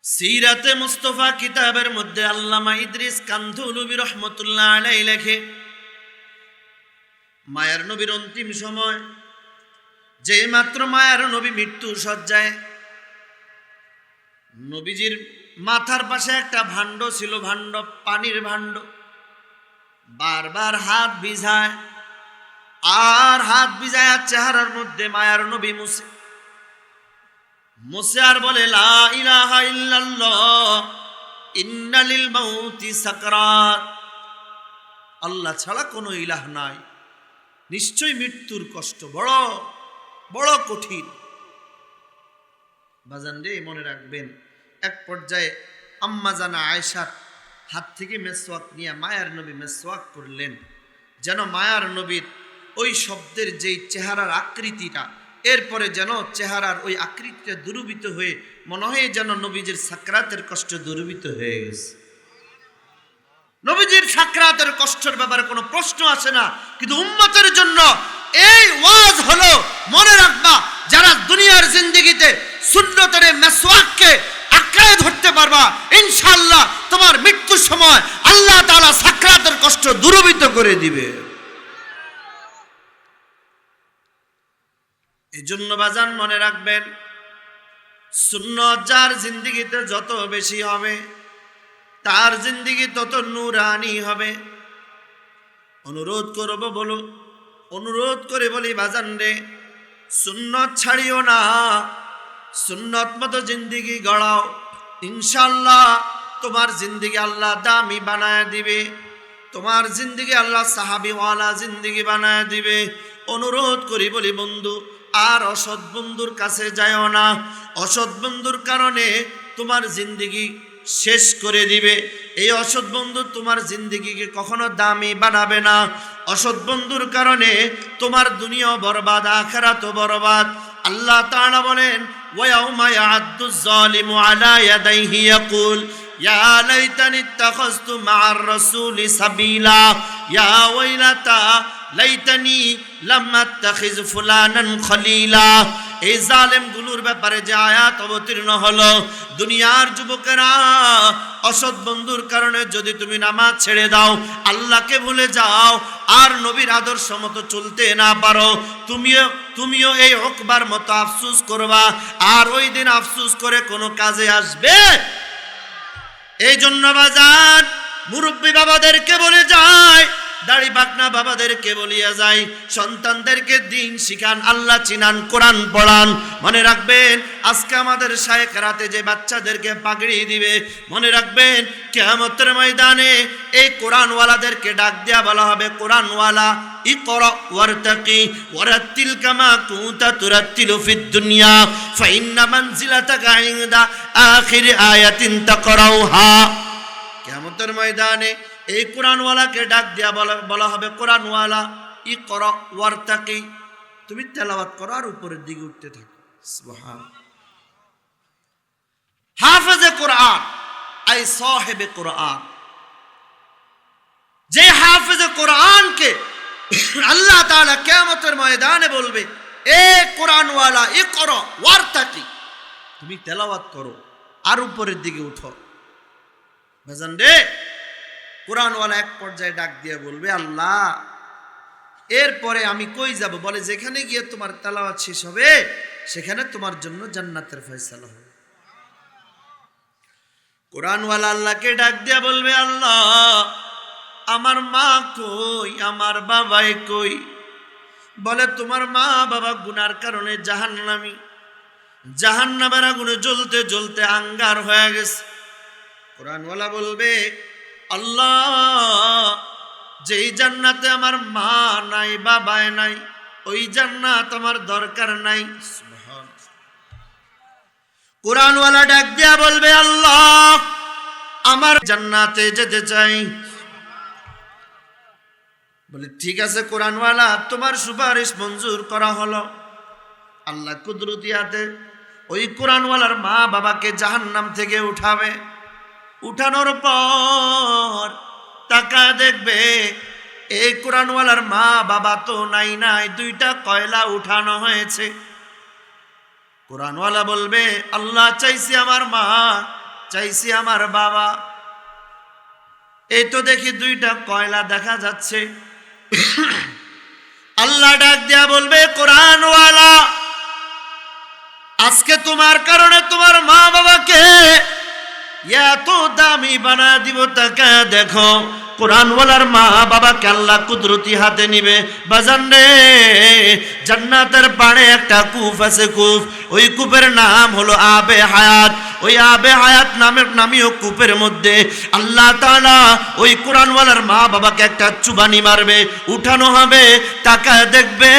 সিরাতে মুস্তাফা কিতাবের মধ্যে আল্লামা ইদ্রিস কান্ধলুবি রহমতুল্লাহ আলাইহি লেখে, মায়ার নবীর অন্তিম সময় যে মাত্র মায়ার নবী মৃত্যু সজ্জায়, নবীজির মাথার পাশে একটা ভাণ্ড ছিল, ভাণ্ড পানির ভাণ্ড। বারবার হাত ভিজায় আর হাত ভিজায় চেহারার মধ্যে মায়ার নবী মুসে আর বলে, লা ইলাহা ইল্লাল্লাহ ইন্না লিল মাউতি সাকরাত। আল্লাহ ছাড়া কোনো ইলাহ নাই, নিশ্চয় মৃত্যুর কষ্ট বড় বড় কঠিন। বাজান রে, মনে রাখবেন, এক পর্যায়ে আম্মা জানা আয়েশার হাত থেকে মেসওয়াক নিয়ে মায়ার নবী মেসওয়াক করলেন, যেন মায়ার নবীর ওই শব্দের যেই চেহারার আকৃতিটা, এরপরে যেন চেহারার ওই আকৃতিটা দুরূপিত হয়ে মনে হয় যেন নবীজির সাকরাতের কষ্ট দুরূপিত হয়ে গেছে। নবীজির সাকরাতের কষ্টের ব্যাপারে কোনো প্রশ্ন আসে না, কিন্তু উম্মতের জন্য এই ওয়াজ হলো, মনে রাখবা, যারা দুনিয়ার জিন্দেগিতে সুন্নতের মেসওয়াককে আঁকড়ে ধরতে পারবা, ইনশাআল্লাহ তোমার মৃত্যুর সময় আল্লাহ তাআলা সাকরাতের কষ্ট দূরীভূত করে দিবে। এই জন্য বাজান মনে রাখবেন, সুন্নত যার জিন্দেগিতে যত বেশি হবে তার জিন্দেগি তত নূরানি হবে। অনুরোধ করব, বলো, অনুরোধ করে বলি বাজান রে, সুন্নত ছাড়িও না, সুন্নত মতো জিন্দেগি গড়াও, ইনশাআল্লাহ তোমার জিন্দেগি আল্লাহ দামি বানায় দিবে, তোমার জিন্দেগি আল্লাহ সাহাবীওয়ালা জিন্দেগি বানায় দিবে। অনুরোধ করি বলি বন্ধু, আর অসৎ বন্ধুর কাছে যায়ও না, অসৎ বন্ধুর কারণে তোমার জিন্দেগি শেষ করে দিবে। এই অসৎ বন্ধু তোমার জিন্দেগিকে কখনো দামি বানাবে না। অসৎ বন্ধুর কারণে তোমার দুনিয়াও বরবাদ, আখিরাতও বরবাদ। আল্লাহ তাআলা বলেন, ওয়ায়াউমা ইয়া'আদ্দুজ যালিমু আলা ইয়াদাইহি ইয়াকুল ইয়া লাইতানি ইত্তাখাযতু মা'আর রাসূলি সাবিলা ইয়া ওয়াইলাতা লাইতানি লাম আত্তাখিজ ফুলানান খলিলা। এই জালেমগুলোর ব্যাপারে যে আয়াত অবতীর্ণ হলো, দুনিয়ার যুবকেরা, অসৎ বন্ধুর কারণে যদি তুমি নামাজ ছেড়ে দাও, আল্লাহকে ভুলে যাও, আর নবীর আদর্শ মতো চলতে না পারো, তুমিও এই উকবার মতো আফসোস করবা, আর ওই দিন আফসোস করে কোনো কাজে আসবে। এই জন্য বাজার মুরব্বী বাবাদেরকে বলে যায়, দাড়ি পাকনা বাবাদেরকে বলিয়া যায়, সন্তানদেরকে দিন শিখান, আল্লাহ চিনান, কোরআন পড়ান। মনে রাখবেন, আজকে আমাদের শায়েখ রাতে যে বাচ্চাদেরকে পাগড়ি দিবে, মনে রাখবেন কিয়ামতের ময়দানে এই কোরআনওয়ালাদেরকে ডাক দেয়া বলা হবে, কোরআনওয়ালা ইকরা ওয়ারতাকি ওয়ারাত্তিল কামা কুনতা তুরাত্তিলু ফিদ দুনিয়া ফাইন্না মানজিলাতাকা ইনদা আখির আয়াতিন তাকরাউহা। কিয়ামতের ময়দানে এই কোরআনওয়ালাকে ডাক দিয়া বলা হবে, কোরআনওয়ালা ইকরা ওয়ারতাকি, তুমি তেলাওয়াত করো আর উপরের দিকে উঠতে থাকো। সুবহান। হাফেজে কোরআন আই সাহেবে কোরআন, যে হাফেজে কোরআনকে আল্লাহ তাআলা কিয়ামতের ময়দানে বলবে, এ কোরআনওয়ালা ইকরা ওয়ারতাকি, তুমি তেলাওয়াত করো আর উপরের দিকে উঠো। ভাইজান রে, কোরআনওয়ালা এক পর্যায়ে ডাক দিয়ে বলবে, আল্লাহ এরপরে আমি কই যাব? বলে, যেখানে গিয়ে তোমার তেলাওয়াত শেষ হবে সেখানে তোমার জন্য জান্নাতের ফয়সালা হবে। কোরআনওয়ালা আল্লাহকে ডাক দিয়ে বলবে, আল্লাহ আমার মা কই, আমার বাবাই কই? বলে, তোমার মা বাবা গুনার কারণে জাহান্নামী, জাহান্নামের আগুনে জ্বলতে জ্বলতে আঙ্গার হয়ে গেছে। কোরআনওয়ালা বলবে, আল্লাহ যেই জান্নাতে আমার মা নাই বাবাই নাই, ওই জান্নাত আমার দরকার নাই। কোরআনওয়ালা ডাক দিয়া বলবে, আল্লাহ আমার জান্নাতে যেতে চাই। বলে, ঠিক আছে কোরআনওয়ালা, তোমার সুপারিশ মঞ্জুর করা হলো। আল্লাহ কুদরতিয়াতে ওই কোরআনওয়ালার মা বাবাকে জাহান্নাম থেকে উঠাবে। উঠানোর পর তাকায় দেখবে এই কোরআনওয়ালার মা বাবা তো নাই, দুইটা কয়লা উঠানো হয়েছে। কোরআনওয়ালা বলবে, আল্লাহ চাইছি আমার মা, চাইছি আমার বাবা, এই তো দেখি দুইটা কয়লা দেখা যাচ্ছে। আল্লাহ ডাক দিয়া বলবে, কোরআনওয়ালা আজকে তোমার কারণে তোমার মা বাবাকে এত দামি বানা দিব। তাকায় দেখো, কোরআনওয়ালার মা বাবাকে আল্লাহ কুদরতি হাতে নিবে। বাজান রে, জান্নাতের পাড়ে একটা কূপ আছে, কূপ, ওই কূপের নাম হলো আবে হায়াত। ওই আবে হায়াত নামীয় কূপের মধ্যে আল্লাহ তাআলা ওই কোরআনওয়ালার মা বাবাকে একটা চুবানি মারবে, উঠানো হবে। তাকায় দেখবে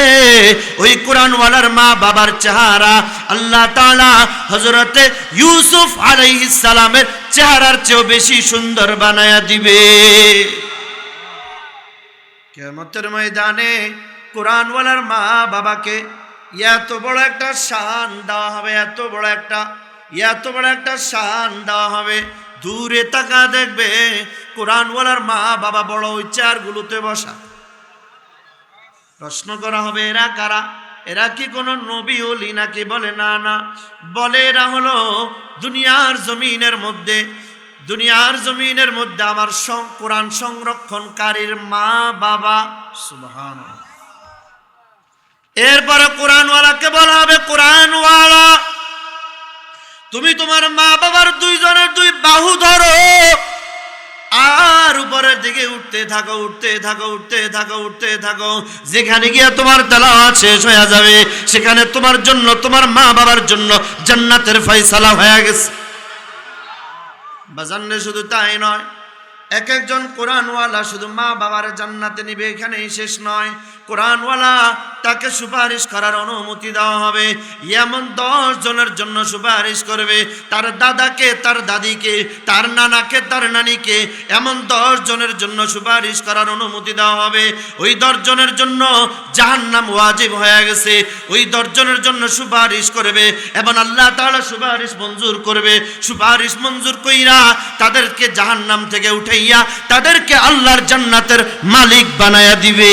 ওই কোরআনওয়ালার মা বাবার চেহারা আল্লাহ তাআলা হযরতে ইউসুফ আলাইহিস সালামের চেহারার চেয়েও বেশি সুন্দর বানায়া দিবে। কিয়ামতের ময়দানে কোরআনওয়ালার মা বাবাকে এত বড় একটা শান দেওয়া হবে, এত বড় একটা শান দেওয়া হবে। দূরে তাকা দেখবে কোরআনওয়ালার মা বাবা বড় ওই চেয়ারগুলোতে বসা। প্রশ্ন করা হবে, এরা কারা? এরা কি কোনো নবী ওলি নাকি? বলে, না না, বলে এরা হলো দুনিয়ার জমিনের মধ্যে আমার কোরআন সংরক্ষণকারীর মা বাবা। সুবহানাল্লাহ। এরপরে কোরআনওয়ালাকে বলা হবে, কোরআনওয়ালা তুমি তোমার মা বাবার দুইজনের দুই বাহু ধরো আর উপরের দিকে উঠতে থাকো। যেখানে গিয়ে তোমার তেলাওয়াত শেষ হয়ে যাবে সেখানে তোমার জন্য, তোমার মা বাবার জন্য জান্নাতের ফয়সালা হয়ে গেছে। বাজান রে, শুধু তাই নয়, এক একজন কোরআনওয়ালা শুধু মা বাবার জান্নাতে নিবে, এখানেই শেষ নয়। কোরআনওয়ালা তাকে সুপারিশ করার অনুমতি দেওয়া হবে। এমন 10 জনের জন্য সুপারিশ করবে, তার দাদাকে, তার দাদিকে, তার নানাকে, তার নানিকে, এমন 10 জনের জন্য সুপারিশ করার অনুমতি দেওয়া হবে। ওই 10 জনের জন্য জাহান্নাম ওয়াজিব হয়ে গেছে। ওই 10 জনের জন্য সুপারিশ করবে এবং আল্লাহ তাআলা সুপারিশ মঞ্জুর করবে। সুপারিশ মঞ্জুর কইরা তাদেরকে জাহান্নাম থেকে উঠাইয়া তাদেরকে আল্লাহর জান্নাতের মালিক বানায়া দিবে।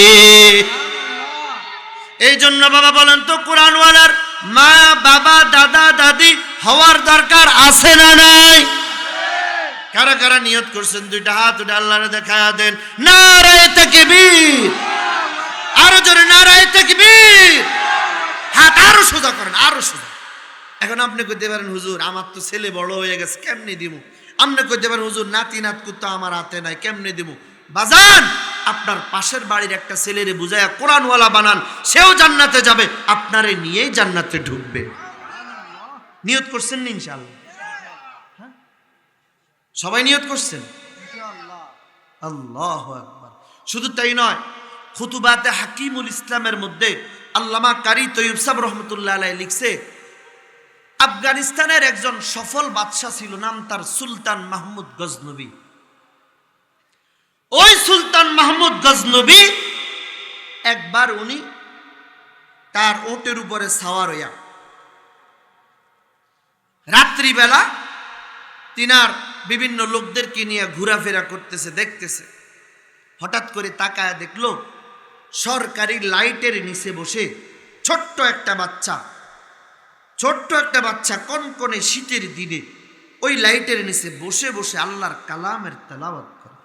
এই জন্য বাবা বলেন তো, কোরআনওয়ালার মা বাবা দাদা দাদি হওয়ার দরকার আছে না নাই? কারা কারা নিয়ত করছেন দুইটা হাত উঠে আল্লাহরে দেখায়া দেন। নারায়ে তাকবীর, আরো জোরে নারায়ে তাকবীর। হাত আরো সোজা করেন, আরো সোজা। এখন আপনি কইতে পারেন, হুজুর আমার তো ছেলে বড় হয়ে গেছে, কেমনে দিমু? আপনি কইতে পারেন, হুজুর নাতি নাতকু তো আমার হাতে নাই, কেমনে দিমু? বাজান, আপনার পাশের বাড়ির একটা ছেলেরে বুঝায়া কোরআনওয়ালা বানান, সেও জান্নাতে যাবে, আপনারে নিয়েই জান্নাতে ঢুকবে। নিয়ত করছেন না ইনশাআল্লাহ? হ্যাঁ, সবাই নিয়ত করছেন? আল্লাহু আকবার। শুধু তাই নয়, খুতুবাতে হাকিমুল ইসলামের মধ্যে আল্লামা কারি তৈয়ব সাহেব রহমতুল্লাহ আলাইহি লিখছে, আফগানিস্তানের একজন সফল বাদশা ছিল, নাম তার সুলতান মাহমুদ গজনবী। ওই সুলতান মাহমুদ গজনবী একবার উনি তার ওটের উপরে সাওয়ার হইয়া রাত্রিবেলা তিনার বিভিন্ন লোকদেরকে নিয়ে ঘোরাফেরা করতেছে, দেখতেছে। হঠাৎ করে তাকায় দেখলো সরকারি লাইটের নিচে বসে ছোট্ট একটা বাচ্চা কনকনে শীতের দিনে ওই লাইটের নিচে বসে বসে আল্লাহর কালামের তেলাওয়াত করে।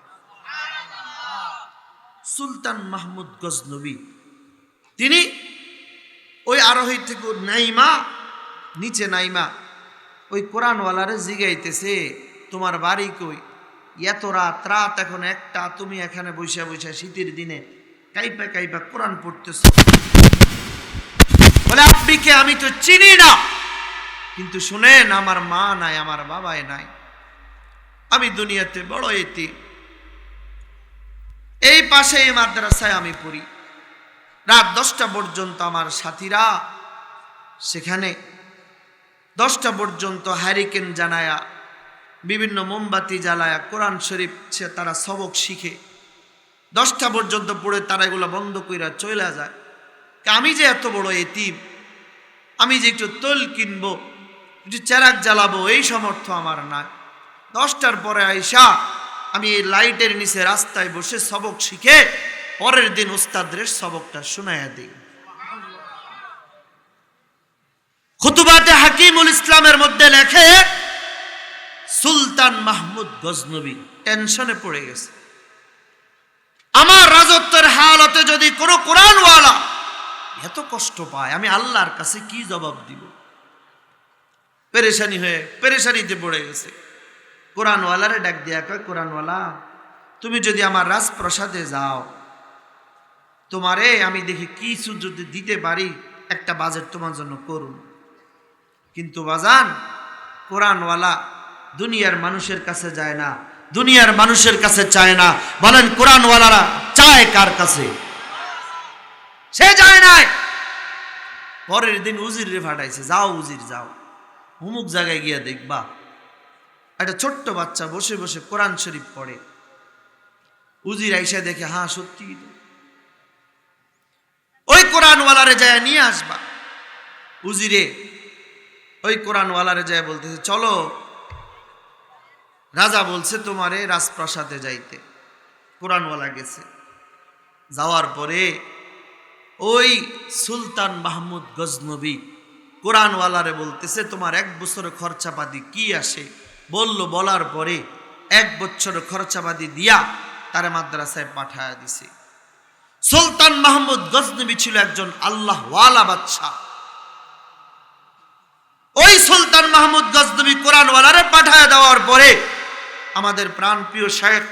সুলতান মাহমুদ গজনবী তিনি ওই আরোহী থেকে নিচে নাইমা ওই কোরআনওয়ালারে জিগাইতেছে, তোমার বাড়ি কই? এত রাত এখন একটা, তুমি এখানে বৈশা বৈশা শীতের দিনে কাইপা কোরআন পড়তেছ। বলে, আপনি কে? আমি তো চিনি না, কিন্তু শুনেন, আমার মা নাই, আমার বাবাই নাই, আমি দুনিয়াতে বড় এতিম। এই পাশে এই মাদ্রাসায় আমি পড়ি। রাত 10টা পর্যন্ত আমার সাথীরা সেখানে 10টা পর্যন্ত হ্যারিকেন জানায়া, বিভিন্ন মোমবাতি জ্বালায়া কোরআন শরীফ তারা সবক শিখে 10টা পর্যন্ত পড়ে তারা এগুলো বন্ধ কইরা চলে যায়। আমি যে এত বড় এতিম, আমি যে একটু তৈল কিনবো, একটু চেরাক জ্বালাবো, এই সামর্থ্য আমার নাই। 10টার পরে আইসা আমি এই লাইটের নিচে রাস্তায় বসে সবক শিখে পরের দিন উস্তাদের সবকটা শোনায়া দিই। খুতুবাতে হাকিমুল ইসলামের মধ্যে লেখে, সুলতান মাহমুদ গজনবী টেনশনে পড়ে গেছে। আমার রাজত্বের হালতে যদি কোনো কোরআনওয়ালা এত কষ্ট পায়, আমি আল্লাহর কাছে কি জবাব দিব? পেরেশানিতে পড়ে গেছে। কোরআনওয়ালারে ডাক দিয়া কয়, কোরআনওয়ালা, তুমি যদি আমার রাজপ্রাসাদে যাও, তোমারে আমি দেখি কিছু যদি দিতে পারি, একটা বাজেট তোমার জন্য করুন। কিন্তু বাজান, কোরআনওয়ালা দুনিয়ার মানুষের কাছে যায় না, দুনিয়ার মানুষের কাছে চায় না। বলেন, কোরআনওয়ালারা চায় কার কাছে? সে যায় নাই। পরের দিন উজিরে ফাটাইছে, যাও উজির যাও, অমুক জায়গায় গিয়া দেখবা একটা ছোট্ট বাচ্চা বসে বসে কোরআন শরীফ পড়ে। উজির আইসা দেখে, হ্যাঁ সত্যি, ওই কোরআনওয়ালারে যায় নিয়ে আসবা। উজিরে ওই কোরআনওয়ালারে যায় বলতেছে, চলো, রাজা বলছে তোমারে রাজপ্রাসাদে যাইতে। কোরআনওয়ালা গেছে। যাওয়ার পরে ওই সুলতান মাহমুদ গজনবী কোরআনওয়ালারে বলতেছে, তোমার 1 বছরের খরচাপাতি কি আসে? বলার পরে 1 বছরের খরচাপাতি দিয়া তারে মাদ্রাসায় পাঠায়া দিছে। সুলতান মাহমুদ গজনবী ছিল একজন আল্লাহওয়ালা বাদশা। ওই সুলতান মাহমুদ গজনবী কোরআনওয়ালারে পাঠায়া দেওয়ার পরে আমাদের প্রাণপ্রিয় শায়েখ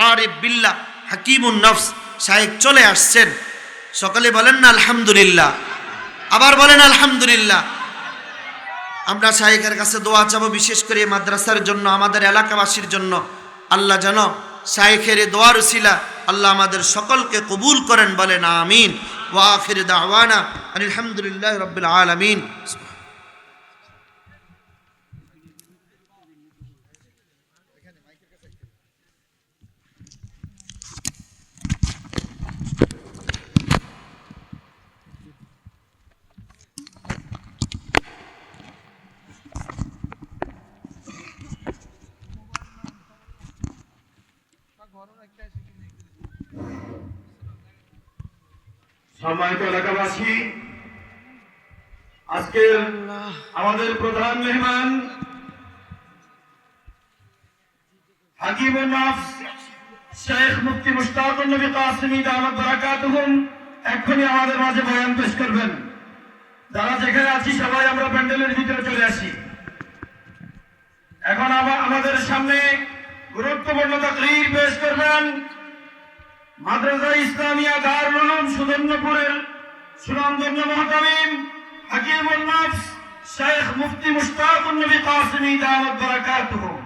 আরিফ বিল্লাহ হাকিমুন নফস শায়েখ চলে আসছেন। সকালে বলেন না আলহামদুলিল্লাহ, আবার বলেন আলহামদুলিল্লাহ। আমরা শায়েখের কাছে দোয়া চাবো, বিশেষ করে মাদ্রাসার জন্য, আমাদের এলাকাবাসীর জন্য। আল্লাহ যেন শায়েখের দোয়ার উসিলা আল্লাহ আমাদের সকলকে কবুল করেন, বলেন আমিন। ওয়া আখির দাওয়ানা আলহামদুলিল্লাহি রাব্বিল আলামিন। সম্মানিত এলাকাবাসী, আজকে আমাদের প্রধান মেহমান হাকিমুন নফস শেখ মুফতি মুশতাকুন নবী কাসেমী দামাত বারাকাতুহুম এক্ষুনি আমাদের মাঝে বয়ান পেশ করবেন। যারা যেখানে আছি সবাই আমরা প্যান্ডেলের ভিতরে চলে আসি। এখন আমাদের সামনে গুরুত্বপূর্ণ তাকরীর পেশ করবেন মাদ্রাসা ইসলামিয়া দারুল উলুম সুদর্ণপুরের সুনামধন্য মুহতামিম হাকিমুন নফস শেখ মুফতি মুশতাকুন নবী কাসেমী দামাত বারাকাতুহুম।